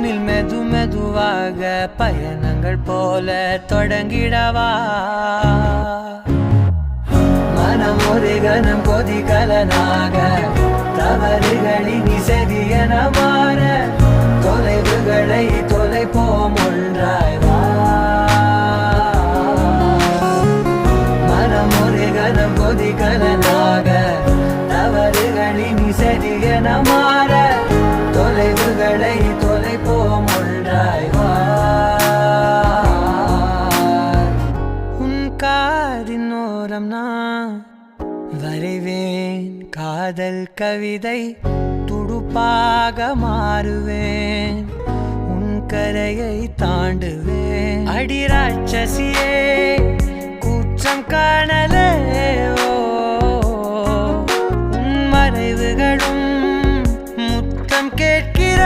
நம்மில் மெது மெதுவாக பயணங்கள் போல தொடங்கிடவா மனம் ஒரு கணம் கொதிகலனாக தவறுகளின் இசையென மாற தொலைவுகளை தொலைப்போம் ஒன்றாய் வா மனம் ஒரு கணம் கொதிகலனாக தவறுகளின் இசையென மாற தொலைவுகளை தொலைப்போம் ஒன்றாய் வா உன் காதின் ஓரம் நான் வரைவேன் காதல் கவிதை துடுப்பாக மாறுவேன் உன் கரையை தாண்டுவேன் அடி ராட்சசியே கூச்சம் காணலே ஓ